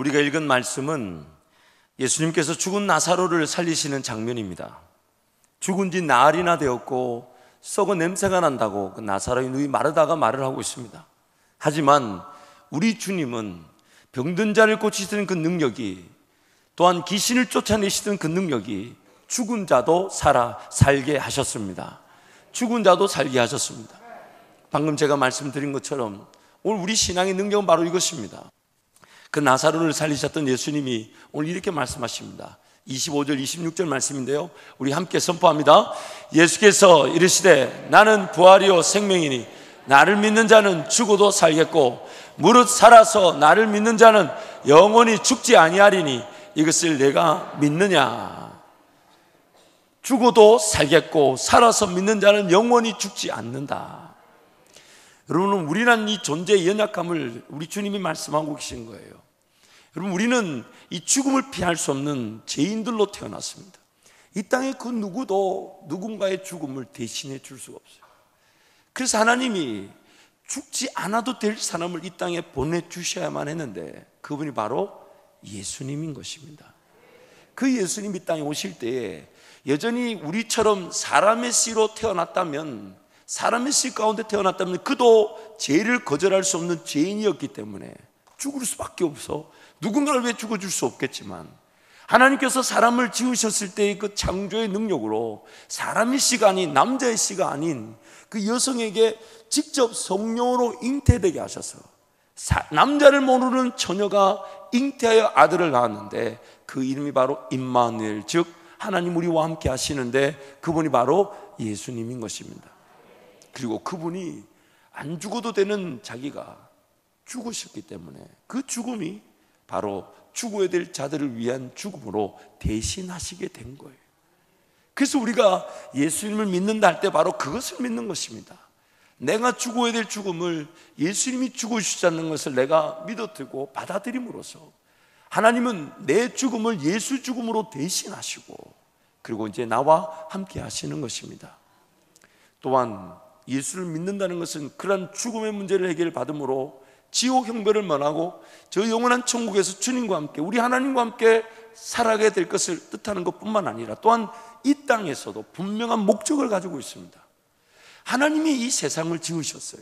우리가 읽은 말씀은 예수님께서 죽은 나사로를 살리시는 장면입니다. 죽은 지 나흘이나 되었고 썩은 냄새가 난다고 그 나사로의 누이 마르다가 말을 하고 있습니다. 하지만 우리 주님은 병든 자를 고치시는 그 능력이, 또한 귀신을 쫓아내시던 그 능력이 죽은 자도 살게 하셨습니다. 죽은 자도 살게 하셨습니다. 방금 제가 말씀드린 것처럼 오늘 우리 신앙의 능력은 바로 이것입니다. 그 나사로를 살리셨던 예수님이 오늘 이렇게 말씀하십니다. 25절 26절 말씀인데요, 우리 함께 선포합니다. 예수께서 이르시되 나는 부활이요 생명이니 나를 믿는 자는 죽어도 살겠고 무릇 살아서 나를 믿는 자는 영원히 죽지 아니하리니 이것을 내가 믿느냐. 죽어도 살겠고 살아서 믿는 자는 영원히 죽지 않는다. 여러분, 우리는 이 존재의 연약함을 우리 주님이 말씀하고 계신 거예요. 여러분, 우리는 이 죽음을 피할 수 없는 죄인들로 태어났습니다. 이 땅에 그 누구도 누군가의 죽음을 대신해 줄 수가 없어요. 그래서 하나님이 죽지 않아도 될 사람을 이 땅에 보내주셔야만 했는데 그분이 바로 예수님인 것입니다. 그 예수님이 이 땅에 오실 때에 여전히 우리처럼 사람의 씨로 태어났다면, 사람의 씨 가운데 태어났다면 그도 죄를 거절할 수 없는 죄인이었기 때문에 죽을 수밖에 없어. 누군가를 왜 죽어줄 수 없겠지만 하나님께서 사람을 지으셨을 때의 그 창조의 능력으로 사람의 씨가 아닌, 남자의 씨가 아닌 그 여성에게 직접 성령으로 잉태되게 하셔서 남자를 모르는 처녀가 잉태하여 아들을 낳았는데 그 이름이 바로 임마누엘, 즉 하나님 우리와 함께 하시는데 그분이 바로 예수님인 것입니다. 그리고 그분이 안 죽어도 되는 자기가 죽으셨기 때문에 그 죽음이 바로 죽어야 될 자들을 위한 죽음으로 대신하시게 된 거예요. 그래서 우리가 예수님을 믿는다 할 때 바로 그것을 믿는 것입니다. 내가 죽어야 될 죽음을 예수님이 죽어주시자는 것을 내가 믿어들고 받아들임으로써 하나님은 내 죽음을 예수 죽음으로 대신하시고 그리고 이제 나와 함께 하시는 것입니다. 또한 예수를 믿는다는 것은 그러한 죽음의 문제를 해결받음으로 지옥 형벌을 면하고 저 영원한 천국에서 주님과 함께, 우리 하나님과 함께 살아가게 될 것을 뜻하는 것뿐만 아니라 또한 이 땅에서도 분명한 목적을 가지고 있습니다. 하나님이 이 세상을 지으셨어요.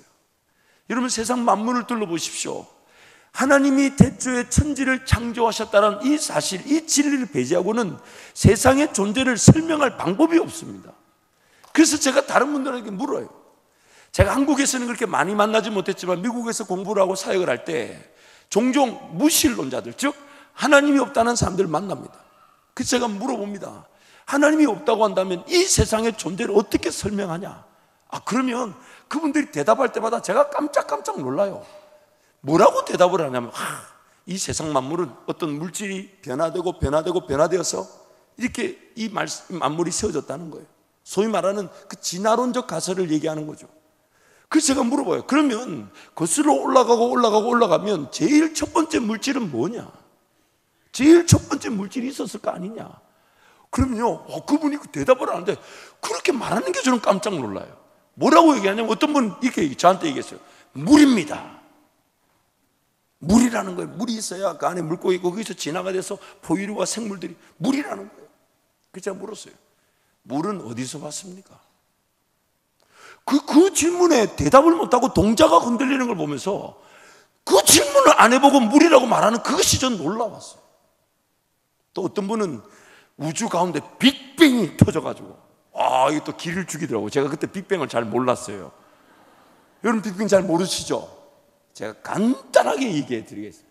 여러분, 세상 만물을 둘러보십시오. 하나님이 태초에 천지를 창조하셨다는 이 사실, 이 진리를 배제하고는 세상의 존재를 설명할 방법이 없습니다. 그래서 제가 다른 분들에게 물어요. 제가 한국에서는 그렇게 많이 만나지 못했지만 미국에서 공부를 하고 사역을 할 때 종종 무신론자들, 즉 하나님이 없다는 사람들을 만납니다. 그래서 제가 물어봅니다. 하나님이 없다고 한다면 이 세상의 존재를 어떻게 설명하냐? 그러면 그분들이 대답할 때마다 제가 깜짝깜짝 놀라요. 뭐라고 대답을 하냐면 이 세상 만물은 어떤 물질이 변화되어서 이렇게 이 만물이 세워졌다는 거예요. 소위 말하는 그 진화론적 가설을 얘기하는 거죠. 그래서 제가 물어봐요. 그러면 거슬러 올라가면 제일 첫 번째 물질은 뭐냐? 제일 첫 번째 물질이 있었을 거 아니냐? 그러면요, 그분이 그 대답을 하는데 그렇게 말하는 게 저는 깜짝 놀라요. 뭐라고 얘기하냐면 어떤 분은 이렇게 저한테 얘기했어요. 물입니다. 물이라는 거예요. 물이 있어야 그 안에 물고기 거기서 진화가 돼서 포유류와 생물들이 물이라는 거예요. 그래서 제가 물었어요. 물은 어디서 봤습니까? 그 질문에 대답을 못하고 동자가 흔들리는 걸 보면서 그 질문을 안 해보고 물이라고 말하는 그것이 전 놀라웠어요. 또 어떤 분은 우주 가운데 빅뱅이 터져가지고 이게 또 기를 죽이더라고요. 제가 그때 빅뱅을 잘 몰랐어요. 여러분 빅뱅 잘 모르시죠? 제가 간단하게 얘기해 드리겠습니다.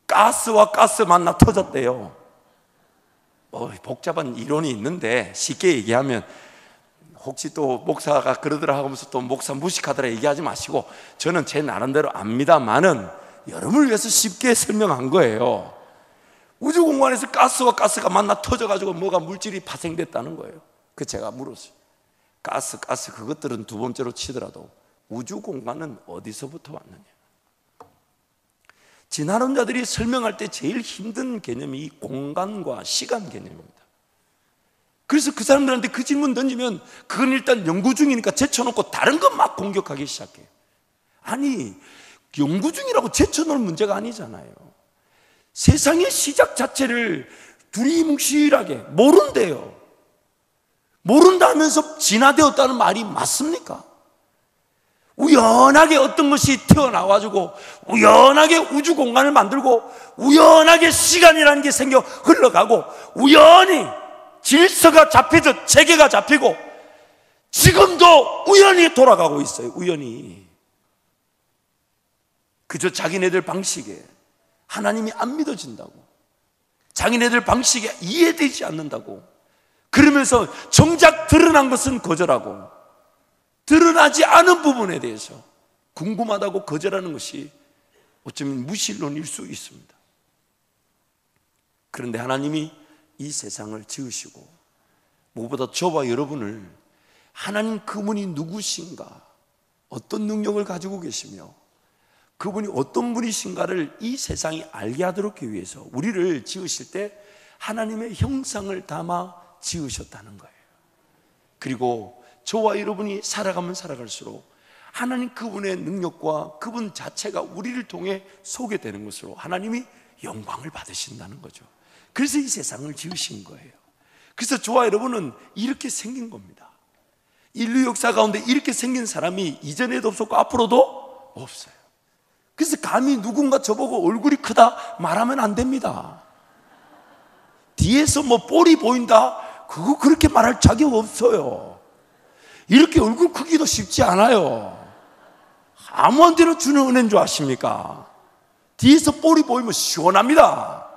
가스와 가스 만나 터졌대요. 복잡한 이론이 있는데 쉽게 얘기하면 혹시 또 목사가 그러더라 하면서 또 목사 무식하더라 얘기하지 마시고 저는 제 나름대로 압니다만은 여러분을 위해서 쉽게 설명한 거예요. 우주 공간에서 가스와 가스가 만나 터져가지고 뭐가 물질이 파생됐다는 거예요. 그 제가 물었어요. 가스 그것들은 두 번째로 치더라도 우주 공간은 어디서부터 왔느냐? 진화론자들이 설명할 때 제일 힘든 개념이 이 공간과 시간 개념입니다. 그래서 그 사람들한테 그 질문 던지면 그건 일단 연구 중이니까 제쳐놓고 다른 것 막 공격하기 시작해요. 아니, 연구 중이라고 제쳐놓을 문제가 아니잖아요. 세상의 시작 자체를 두리뭉실하게 모른대요. 모른다면서 진화되었다는 말이 맞습니까? 우연하게 어떤 것이 튀어나와가지고 우연하게 우주 공간을 만들고 우연하게 시간이라는 게 생겨 흘러가고 우연히 질서가 잡히듯 체계가 잡히고 지금도 우연히 돌아가고 있어요. 우연히. 그저 자기네들 방식에 하나님이 안 믿어진다고, 자기네들 방식에 이해되지 않는다고, 그러면서 정작 드러난 것은 거절하고 드러나지 않은 부분에 대해서 궁금하다고 거절하는 것이 어쩌면 무신론일 수 있습니다. 그런데 하나님이 이 세상을 지으시고 무엇보다 저와 여러분을 하나님 그분이 누구신가, 어떤 능력을 가지고 계시며 그분이 어떤 분이신가를 이 세상이 알게 하도록 하기 위해서 우리를 지으실 때 하나님의 형상을 담아 지으셨다는 거예요. 그리고 저와 여러분이 살아가면 살아갈수록 하나님 그분의 능력과 그분 자체가 우리를 통해 소개되는 것으로 하나님이 영광을 받으신다는 거죠. 그래서 이 세상을 지으신 거예요. 그래서 저와 여러분은 이렇게 생긴 겁니다. 인류 역사 가운데 이렇게 생긴 사람이 이전에도 없었고 앞으로도 없어요. 그래서 감히 누군가 저보고 얼굴이 크다 말하면 안 됩니다. 뒤에서 뭐 볼이 보인다, 그거 그렇게 말할 자격 없어요. 이렇게 얼굴 크기도 쉽지 않아요. 아무한테나 주는 은혜인 줄 아십니까? 뒤에서 볼이 보이면 시원합니다.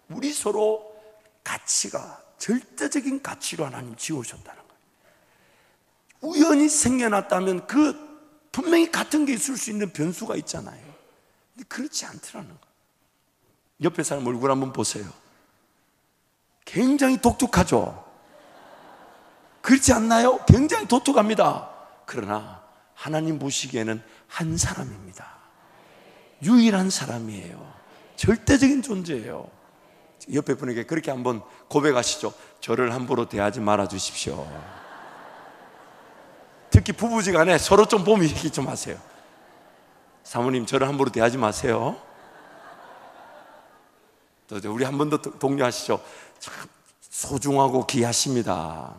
우리 서로 가치가 절대적인 가치로 하나님 지어오셨다는 거예요. 우연히 생겨났다면 그 분명히 같은 게 있을 수 있는 변수가 있잖아요. 근데 그렇지 않더라는 거예요. 옆에 사람 얼굴 한번 보세요. 굉장히 독특하죠? 그렇지 않나요? 굉장히 독특합니다. 그러나 하나님 보시기에는 한 사람입니다. 유일한 사람이에요. 절대적인 존재예요. 옆에 분에게 그렇게 한번 고백하시죠. 저를 함부로 대하지 말아 주십시오. 특히 부부지간에 서로 좀 보면 얘기 좀 하세요. 사모님, 저를 함부로 대하지 마세요. 또 우리 한 번 더 독려하시죠. 참 소중하고 귀하십니다.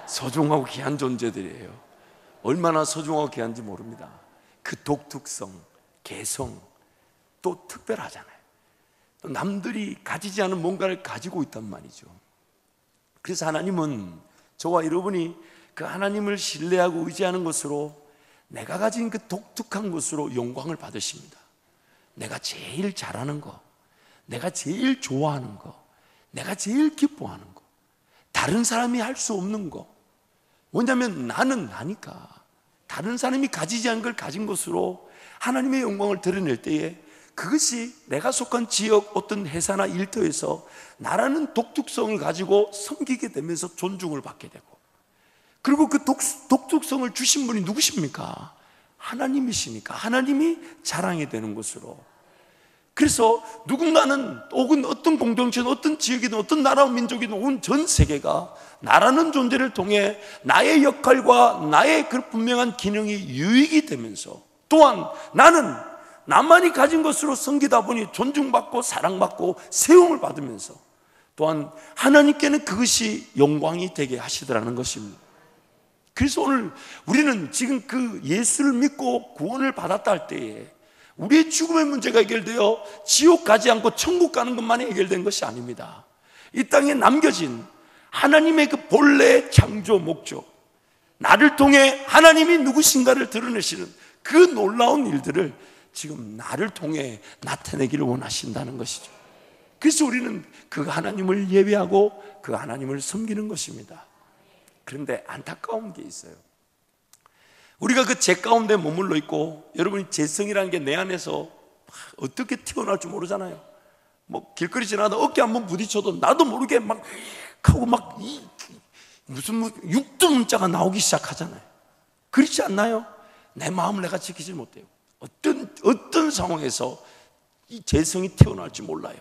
소중하고 귀한 존재들이에요. 얼마나 소중하고 귀한지 모릅니다. 그 독특성, 개성 또 특별하잖아요. 또 남들이 가지지 않은 뭔가를 가지고 있단 말이죠. 그래서 하나님은 저와 여러분이 그 하나님을 신뢰하고 의지하는 것으로 내가 가진 그 독특한 것으로 영광을 받으십니다. 내가 제일 잘하는 거, 내가 제일 좋아하는 거, 내가 제일 기뻐하는 거, 다른 사람이 할 수 없는 거. 뭐냐면 나는 나니까 다른 사람이 가지지 않은 걸 가진 것으로 하나님의 영광을 드러낼 때에 그것이 내가 속한 지역 어떤 회사나 일터에서 나라는 독특성을 가지고 섬기게 되면서 존중을 받게 되고, 그리고 그 독특성을 주신 분이 누구십니까? 하나님이시니까 하나님이 자랑이 되는 것으로. 그래서 누군가는 혹은 어떤 공동체든 어떤 지역이든 어떤 나라와 민족이든 온 전 세계가 나라는 존재를 통해 나의 역할과 나의 그 분명한 기능이 유익이 되면서, 또한 나는 나만이 가진 것으로 섬기다 보니 존중받고 사랑받고 세움을 받으면서 또한 하나님께는 그것이 영광이 되게 하시더라는 것입니다. 그래서 오늘 우리는 지금 그 예수를 믿고 구원을 받았다 할 때에 우리의 죽음의 문제가 해결되어 지옥 가지 않고 천국 가는 것만이 해결된 것이 아닙니다. 이 땅에 남겨진 하나님의 그 본래의 창조 목적, 나를 통해 하나님이 누구신가를 드러내시는 그 놀라운 일들을 지금 나를 통해 나타내기를 원하신다는 것이죠. 그래서 우리는 그 하나님을 예배하고 그 하나님을 섬기는 것입니다. 그런데 안타까운 게 있어요. 우리가 그 죄 가운데 머물러 있고, 여러분이 죄성이라는 게 내 안에서 어떻게 튀어나올 줄 모르잖아요. 뭐 길거리 지나다 어깨 한번 부딪혀도 나도 모르게 막 하고 막 무슨 육두문자가 나오기 시작하잖아요. 그렇지 않나요? 내 마음을 내가 지키지 못해요. 어떤 상황에서 이 죄성이 튀어나올지 몰라요.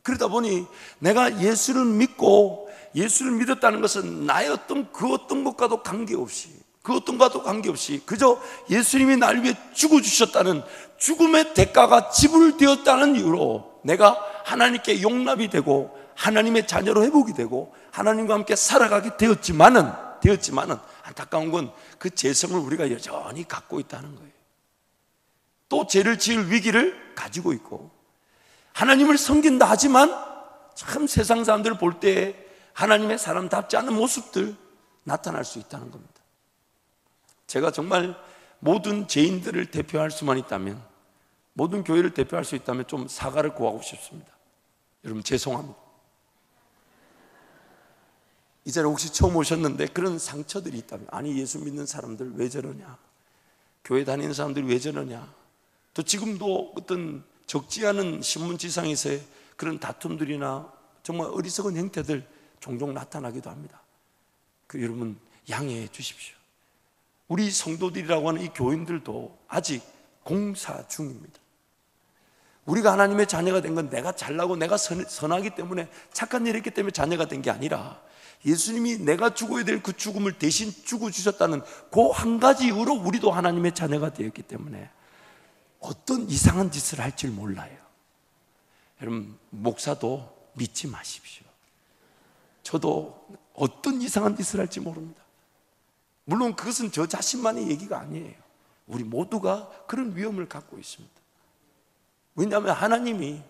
그러다 보니 내가 예수를 믿고 예수를 믿었다는 것은 나의 어떤 것과도 관계없이 그 어떤 것과도 관계없이 그저 예수님이 날 위해 죽어주셨다는 죽음의 대가가 지불되었다는 이유로 내가 하나님께 용납이 되고 하나님의 자녀로 회복이 되고 하나님과 함께 살아가게 되었지만은 안타까운 건 그 죄성을 우리가 여전히 갖고 있다는 거예요. 또 죄를 지을 위기를 가지고 있고 하나님을 섬긴다 하지만 참 세상 사람들 볼 때 하나님의 사람답지 않은 모습들 나타날 수 있다는 겁니다. 제가 정말 모든 죄인들을 대표할 수만 있다면, 모든 교회를 대표할 수 있다면 좀 사과를 구하고 싶습니다. 여러분 죄송합니다. 이 자리에 혹시 처음 오셨는데 그런 상처들이 있다면, 아니 예수 믿는 사람들 왜 저러냐, 교회 다니는 사람들이 왜 저러냐, 또 지금도 어떤 적지 않은 신문지상에서의 그런 다툼들이나 정말 어리석은 행태들 종종 나타나기도 합니다. 그 여러분 양해해 주십시오. 우리 성도들이라고 하는 이 교인들도 아직 공사 중입니다. 우리가 하나님의 자녀가 된 건 내가 잘나고 내가 선하기 때문에, 착한 일을 했기 때문에 자녀가 된 게 아니라 예수님이 내가 죽어야 될 그 죽음을 대신 죽어주셨다는 그 한 가지 이유로 우리도 하나님의 자녀가 되었기 때문에 어떤 이상한 짓을 할 줄 몰라요. 여러분 목사도 믿지 마십시오. 저도 어떤 이상한 짓을 할지 모릅니다. 물론 그것은 저 자신만의 얘기가 아니에요. 우리 모두가 그런 위험을 갖고 있습니다. 왜냐하면 하나님이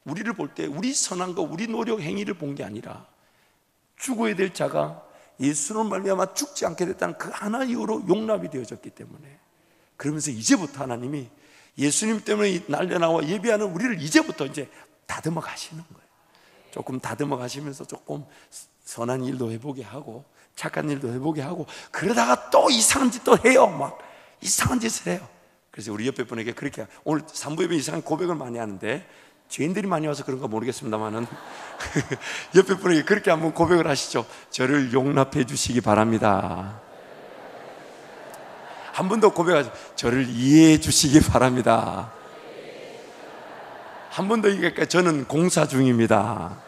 우리를 볼 때 우리 선한 거, 우리 노력 행위를 본 게 아니라 죽어야 될 자가 예수로 말미암아 죽지 않게 됐다는 그 하나 이유로 용납이 되어졌기 때문에, 그러면서 이제부터 하나님이 예수님 때문에 날려나와 예배하는 우리를 이제부터 이제 다듬어 가시는 거예요. 조금 다듬어 가시면서 조금 선한 일도 해보게 하고 착한 일도 해보게 하고, 그러다가 또 이상한 짓도 해요. 막 이상한 짓을 해요. 그래서 우리 옆에 분에게 그렇게, 오늘 산부 예배 이상한 고백을 많이 하는데 죄인들이 많이 와서 그런가 모르겠습니다만은 옆에 분에게 그렇게 한번 고백을 하시죠. 저를 용납해 주시기 바랍니다. 한 번 더 고백하죠. 저를 이해해 주시기 바랍니다. 한 번 더 얘기할까요? 저는 공사 중입니다.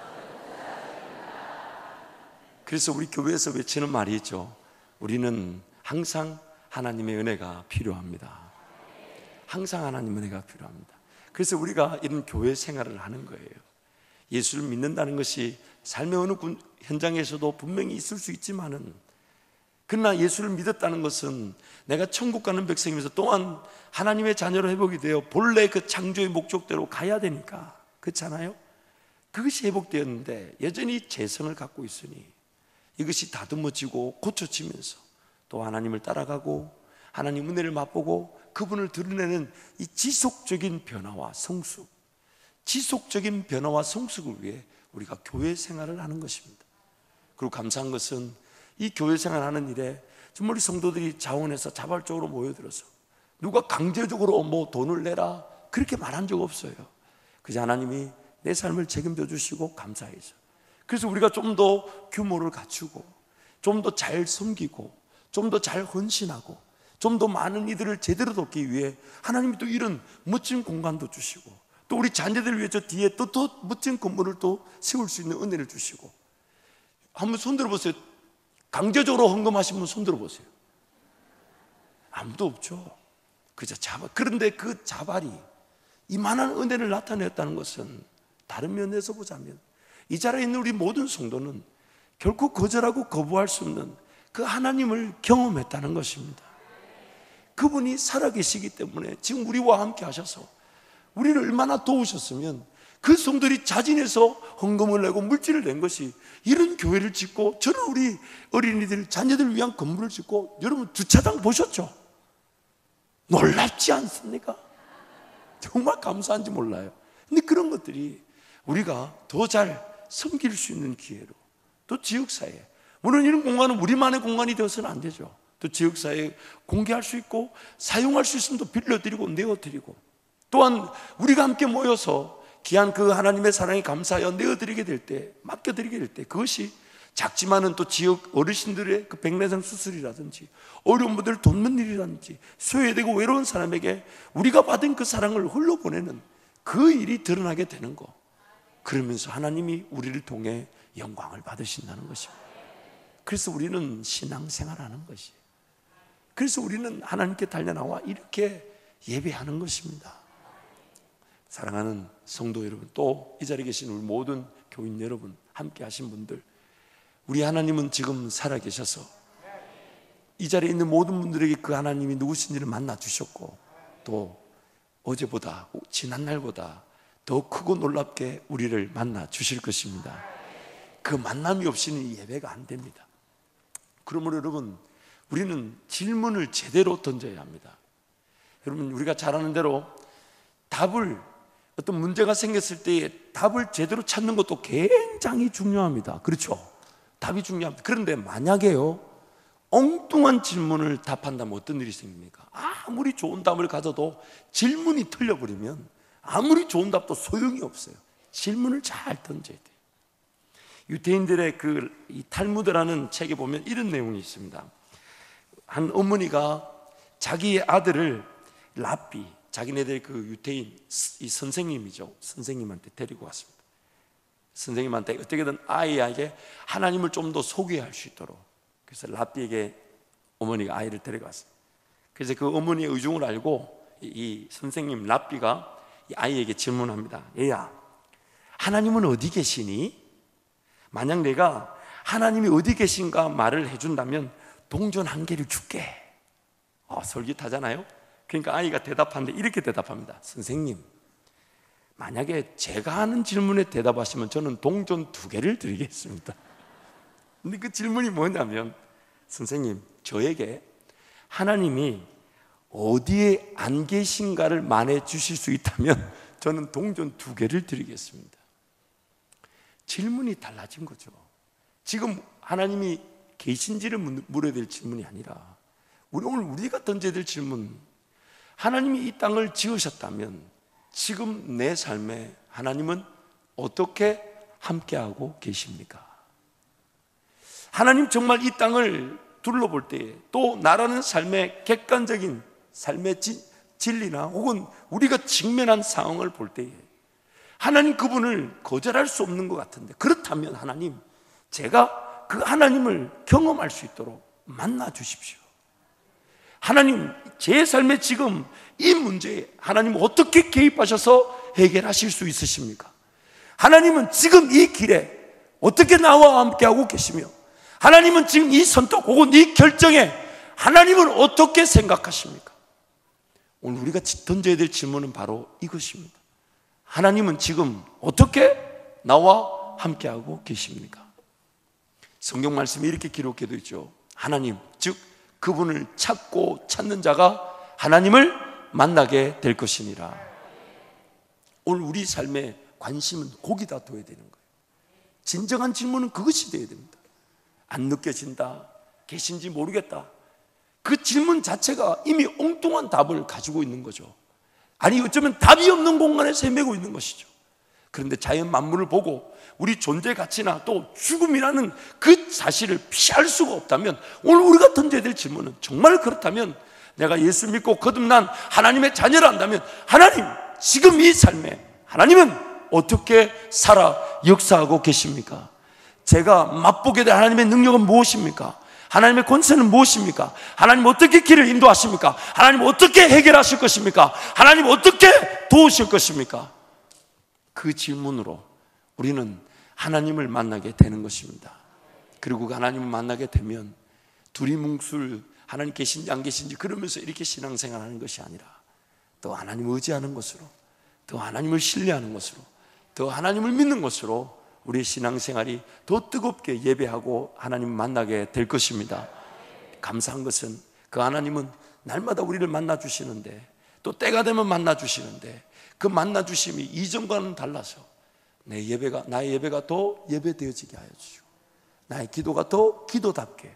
그래서 우리 교회에서 외치는 말이 있죠. 우리는 항상 하나님의 은혜가 필요합니다. 항상 하나님의 은혜가 필요합니다. 그래서 우리가 이런 교회 생활을 하는 거예요. 예수를 믿는다는 것이 삶의 어느 현장에서도 분명히 있을 수 있지만은, 그러나 예수를 믿었다는 것은 내가 천국 가는 백성이면서 또한 하나님의 자녀로 회복이 되어 본래 그 창조의 목적대로 가야 되니까, 그렇잖아요? 그것이 회복되었는데 여전히 죄성을 갖고 있으니 이것이 다듬어지고 고쳐지면서 또 하나님을 따라가고 하나님 은혜를 맛보고 그분을 드러내는 이 지속적인 변화와 성숙, 지속적인 변화와 성숙을 위해 우리가 교회 생활을 하는 것입니다. 그리고 감사한 것은 이 교회 생활하는 일에 정말 우리 성도들이 자원해서 자발적으로 모여들어서 누가 강제적으로 뭐 돈을 내라 그렇게 말한 적 없어요. 그저 하나님이 내 삶을 책임져 주시고 감사해서, 그래서 우리가 좀 더 규모를 갖추고 좀 더 잘 섬기고 좀 더 잘 헌신하고 좀 더 많은 이들을 제대로 돕기 위해 하나님이 또 이런 멋진 공간도 주시고, 또 우리 자녀들을 위해 저 뒤에 또 더 멋진 건물을 또 세울 수 있는 은혜를 주시고. 한번 손 들어보세요. 강제적으로 헌금하신 분 손 들어보세요. 아무도 없죠. 그저 자발. 그런데 그 자발이 이만한 은혜를 나타냈다는 것은 다른 면에서 보자면 이 자리에 있는 우리 모든 성도는 결코 거절하고 거부할 수 없는 그 하나님을 경험했다는 것입니다. 그분이 살아계시기 때문에 지금 우리와 함께 하셔서 우리를 얼마나 도우셨으면 그 성도들이 자진해서 헌금을 내고 물질을 낸 것이 이런 교회를 짓고, 저는 우리 어린이들, 자녀들을 위한 건물을 짓고, 여러분 주차장 보셨죠? 놀랍지 않습니까? 정말 감사한지 몰라요. 근데 그런 것들이 우리가 더 잘 섬길 수 있는 기회로, 또 지역사회, 물론 이런 공간은 우리만의 공간이 되어서는 안 되죠. 또 지역사회에 공개할 수 있고 사용할 수 있으면 또 빌려드리고 내어드리고, 또한 우리가 함께 모여서 귀한 그 하나님의 사랑에 감사하여 내어드리게 될 때, 맡겨드리게 될 때, 그것이 작지만은 또 지역 어르신들의 그 백내장 수술이라든지 어려운 분들을 돕는 일이라든지 소외되고 외로운 사람에게 우리가 받은 그 사랑을 흘려보내는 그 일이 드러나게 되는 거, 그러면서 하나님이 우리를 통해 영광을 받으신다는 것입니다. 그래서 우리는 신앙생활하는 것이에요. 그래서 우리는 하나님께 달려나와 이렇게 예배하는 것입니다. 사랑하는 성도 여러분, 또 이 자리에 계신 우리 모든 교인 여러분, 함께 하신 분들, 우리 하나님은 지금 살아계셔서 이 자리에 있는 모든 분들에게 그 하나님이 누구신지를 만나 주셨고, 또 어제보다 지난날보다 더 크고 놀랍게 우리를 만나 주실 것입니다. 그 만남이 없이는 이 예배가 안 됩니다. 그러므로 여러분, 우리는 질문을 제대로 던져야 합니다. 여러분, 우리가 잘 아는 대로 어떤 문제가 생겼을 때에 답을 제대로 찾는 것도 굉장히 중요합니다. 그렇죠? 답이 중요합니다. 그런데 만약에요, 엉뚱한 질문을 답한다면 어떤 일이 생깁니까? 아무리 좋은 답을 가져도 질문이 틀려버리면 아무리 좋은 답도 소용이 없어요. 질문을 잘 던져야 돼요. 유대인들의 이 탈무드라는 책에 보면 이런 내용이 있습니다. 한 어머니가 자기의 아들을 랍비, 자기네들 그 유대인 이 선생님이죠, 선생님한테 데리고 왔습니다. 선생님한테 어떻게든 아이에게 하나님을 좀 더 소개할 수 있도록, 그래서 랍비에게 어머니가 아이를 데려갔습니다. 그래서 그 어머니의 의중을 알고 이 선생님 랍비가 이 아이에게 질문합니다. 얘야, 하나님은 어디 계시니? 만약 내가 하나님이 어디 계신가 말을 해준다면 동전 1개를 줄게. 솔깃하잖아요. 그러니까 아이가 대답하는데 이렇게 대답합니다. 선생님, 만약에 제가 하는 질문에 대답하시면 저는 동전 2개를 드리겠습니다. 근데 그 질문이 뭐냐면, 선생님, 저에게 하나님이 어디에 안 계신가를 말해 주실 수 있다면 저는 동전 2개를 드리겠습니다. 질문이 달라진 거죠. 지금 하나님이 계신지를 물어야 될 질문이 아니라 오늘 우리가 던져야 될 질문, 하나님이 이 땅을 지으셨다면 지금 내 삶에 하나님은 어떻게 함께하고 계십니까? 하나님 정말 이 땅을 둘러볼 때에, 또 나라는 삶의 객관적인 삶의 진리나 혹은 우리가 직면한 상황을 볼 때에 하나님 그분을 거절할 수 없는 것 같은데, 그렇다면 하나님, 제가 그 하나님을 경험할 수 있도록 만나 주십시오. 하나님, 제 삶에 지금 이 문제에 하나님 어떻게 개입하셔서 해결하실 수 있으십니까? 하나님은 지금 이 길에 어떻게 나와 함께하고 계시며, 하나님은 지금 이 선택 혹은 이 결정에 하나님은 어떻게 생각하십니까? 오늘 우리가 던져야 될 질문은 바로 이것입니다. 하나님은 지금 어떻게 나와 함께하고 계십니까? 성경 말씀이 이렇게 기록되어 있죠. 하나님, 즉 그분을 찾고 찾는 자가 하나님을 만나게 될 것이니라. 오늘 우리 삶의 관심은 거기다 둬야 되는 거예요. 진정한 질문은 그것이 되어야 됩니다. 안 느껴진다, 계신지 모르겠다, 그 질문 자체가 이미 엉뚱한 답을 가지고 있는 거죠. 아니, 어쩌면 답이 없는 공간에서 헤매고 있는 것이죠. 그런데 자연 만물을 보고 우리 존재 가치나 또 죽음이라는 그 사실을 피할 수가 없다면, 오늘 우리가 던져야 될 질문은, 정말 그렇다면 내가 예수 믿고 거듭난 하나님의 자녀를 한다면, 하나님, 지금 이 삶에 하나님은 어떻게 살아 역사하고 계십니까? 제가 맛보게 될 하나님의 능력은 무엇입니까? 하나님의 권세는 무엇입니까? 하나님 어떻게 길을 인도하십니까? 하나님 어떻게 해결하실 것입니까? 하나님 어떻게 도우실 것입니까? 그 질문으로 우리는 하나님을 만나게 되는 것입니다. 그리고 그 하나님을 만나게 되면 두리뭉술 하나님 계신지 안 계신지 그러면서 이렇게 신앙생활하는 것이 아니라, 더 하나님을 의지하는 것으로, 더 하나님을 신뢰하는 것으로, 더 하나님을 믿는 것으로 우리의 신앙생활이 더 뜨겁게 예배하고 하나님을 만나게 될 것입니다. 감사한 것은 그 하나님은 날마다 우리를 만나 주시는데, 또 때가 되면 만나 주시는데, 그 만나 주심이 이전과는 달라서 나의 예배가 더 예배되어지게 하여 주시고, 나의 기도가 더 기도답게,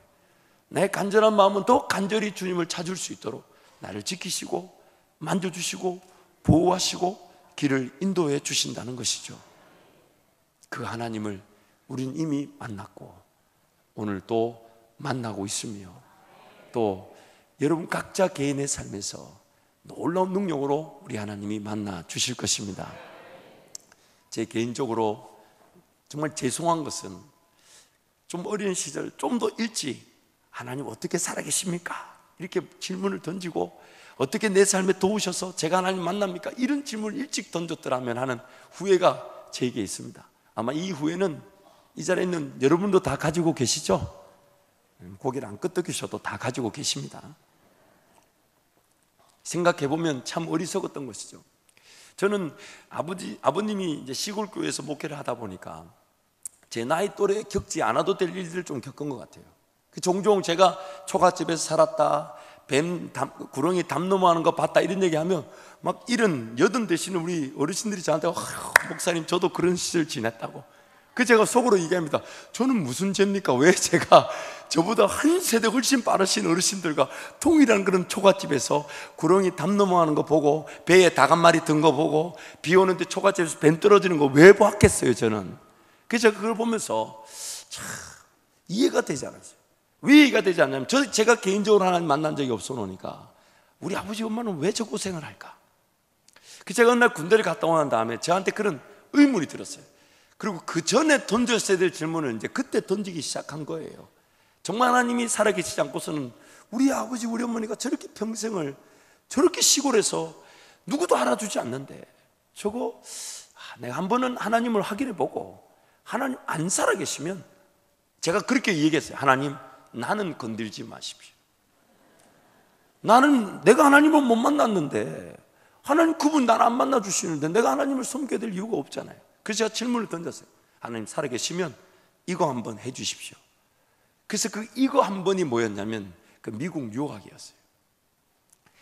나의 간절한 마음은 더 간절히 주님을 찾을 수 있도록 나를 지키시고 만져주시고 보호하시고 길을 인도해 주신다는 것이죠. 그 하나님을 우린 이미 만났고 오늘 또 만나고 있으며, 또 여러분 각자 개인의 삶에서 놀라운 능력으로 우리 하나님이 만나 주실 것입니다. 제 개인적으로 정말 죄송한 것은, 좀 어린 시절 좀 더 일찍 하나님 어떻게 살아계십니까? 이렇게 질문을 던지고 어떻게 내 삶에 도우셔서 제가 하나님 만납니까? 이런 질문을 일찍 던졌더라면 하는 후회가 제게 있습니다. 아마 이 후회는 이 자리에 있는 여러분도 다 가지고 계시죠? 고개를 안 끄덕이셔도 다 가지고 계십니다. 생각해보면 참 어리석었던 것이죠. 저는 아버님이 이제 시골 교회에서 목회를 하다 보니까 제 나이 또래 겪지 않아도 될 일들을 좀 겪은 것 같아요. 종종 제가 초가집에서 살았다, 구렁이 담 넘어가는 거 봤다 이런 얘기하면 막 80 되시는 우리 어르신들이 저한테 목사님 저도 그런 시절 지냈다고. 제가 속으로 얘기합니다. 저는 무슨 죄입니까? 왜 제가 저보다 한 세대 훨씬 빠르신 어르신들과 동일한 그런 초가집에서 구렁이 담 넘어가는 거 보고 배에 닭 한 마리 든 거 보고 비 오는데 초가집에서 뱀 떨어지는 거 왜 봤겠어요 저는. 그래서 제가 그걸 보면서 참 이해가 되지 않았어요. 왜 이해가 되지 않냐면 제가 개인적으로 하나님 만난 적이 없어 놓으니까 우리 아버지 엄마는 왜 저 고생을 할까? 제가 어느 날 군대를 갔다 온 다음에 저한테 그런 의문이 들었어요. 그리고 그 전에 던졌어야 될 질문을 이제 그때 던지기 시작한 거예요. 정말 하나님이 살아계시지 않고서는 우리 아버지 우리 어머니가 저렇게 평생을 저렇게 시골에서 누구도 알아주지 않는데 저거 내가 한 번은 하나님을 확인해보고 하나님 안 살아계시면 제가 그렇게 얘기했어요. 하나님 나는 건들지 마십시오. 내가 하나님을 못 만났는데 하나님 그분 나를 안 만나주시는데 내가 하나님을 섬겨야 될 이유가 없잖아요. 그래서 제가 질문을 던졌어요. 하나님 살아계시면 이거 한번 해주십시오. 그래서 이거 한 번이 뭐였냐면 미국 유학이었어요.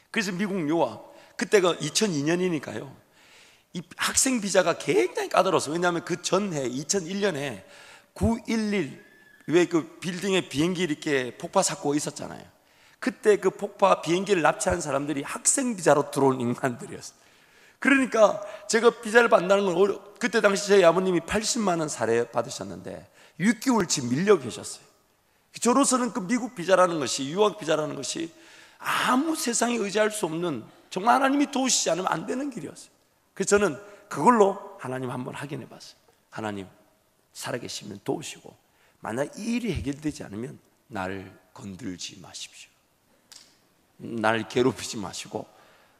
그래서 미국 유학 그때가 2002년이니까요 이 학생 비자가 굉장히 까다로웠어요. 왜냐하면 그 전해 2001년에 9.11 왜 그 빌딩에 비행기 이렇게 폭파 사고가 있었잖아요. 그때 그 폭파 비행기를 납치한 사람들이 학생 비자로 들어온 인간들이었어요. 그러니까 제가 비자를 받는다는 건 그때 당시 저희 아버님이 80만 원 살해 받으셨는데 6개월치 밀려 계셨어요. 저로서는 그 미국 비자라는 것이 유학 비자라는 것이 아무 세상에 의지할 수 없는 정말 하나님이 도우시지 않으면 안 되는 길이었어요. 그래서 저는 그걸로 하나님 한번 확인해 봤어요. 하나님 살아계시면 도우시고 만약 이 일이 해결되지 않으면 나를 건들지 마십시오. 나를 괴롭히지 마시고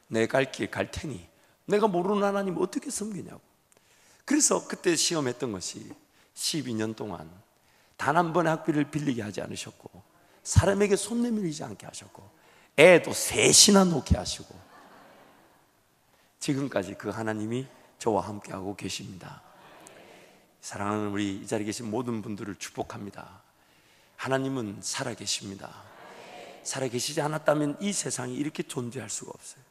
내 갈 길 갈 테니 내가 모르는 하나님 어떻게 섬기냐고. 그래서 그때 시험했던 것이 12년 동안 단 한 번의 학비를 빌리게 하지 않으셨고 사람에게 손 내밀지 않게 하셨고 애도 셋이나 놓게 하시고 지금까지 그 하나님이 저와 함께하고 계십니다. 사랑하는 우리 이 자리에 계신 모든 분들을 축복합니다. 하나님은 살아계십니다. 살아계시지 않았다면 이 세상이 이렇게 존재할 수가 없어요.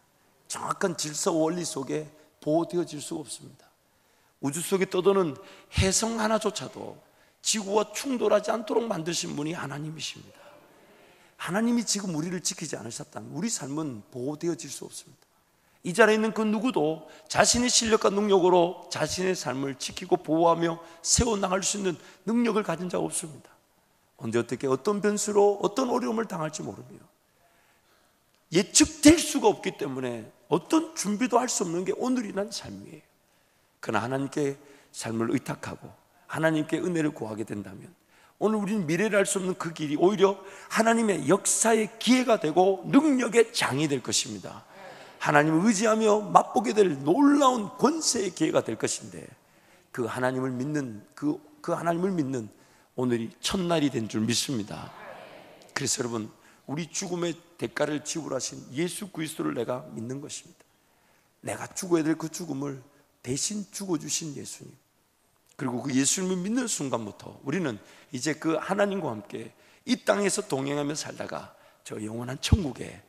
정확한 질서 원리 속에 보호되어질 수가 없습니다. 우주 속에 떠도는 혜성 하나조차도 지구와 충돌하지 않도록 만드신 분이 하나님이십니다. 하나님이 지금 우리를 지키지 않으셨다면 우리 삶은 보호되어질 수 없습니다. 이 자리에 있는 그 누구도 자신의 실력과 능력으로 자신의 삶을 지키고 보호하며 세워나갈 수 있는 능력을 가진 자가 없습니다. 언제 어떻게 어떤 변수로 어떤 어려움을 당할지 모릅니다. 예측될 수가 없기 때문에 어떤 준비도 할 수 없는 게 오늘이란 삶이에요. 그러나 하나님께 삶을 의탁하고 하나님께 은혜를 구하게 된다면 오늘 우리는 미래를 알 수 없는 그 길이 오히려 하나님의 역사의 기회가 되고 능력의 장이 될 것입니다. 하나님을 의지하며 맛보게 될 놀라운 권세의 기회가 될 것인데 그 하나님을 믿는 그 하나님을 믿는 오늘이 첫날이 된 줄 믿습니다. 그래서 여러분 우리 죽음의 대가를 지불하신 예수 그리스도를 내가 믿는 것입니다. 내가 죽어야 될 그 죽음을 대신 죽어주신 예수님, 그리고 그 예수님을 믿는 순간부터 우리는 이제 그 하나님과 함께 이 땅에서 동행하며 살다가 저 영원한 천국에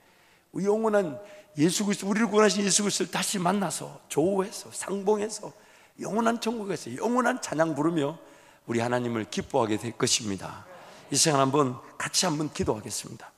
영원한 예수 그리스도, 우리를 구원하신 예수 그리스도를 다시 만나서 조우해서 상봉해서 영원한 천국에서 영원한 찬양 부르며 우리 하나님을 기뻐하게 될 것입니다. 이 시간 같이 한번 기도하겠습니다.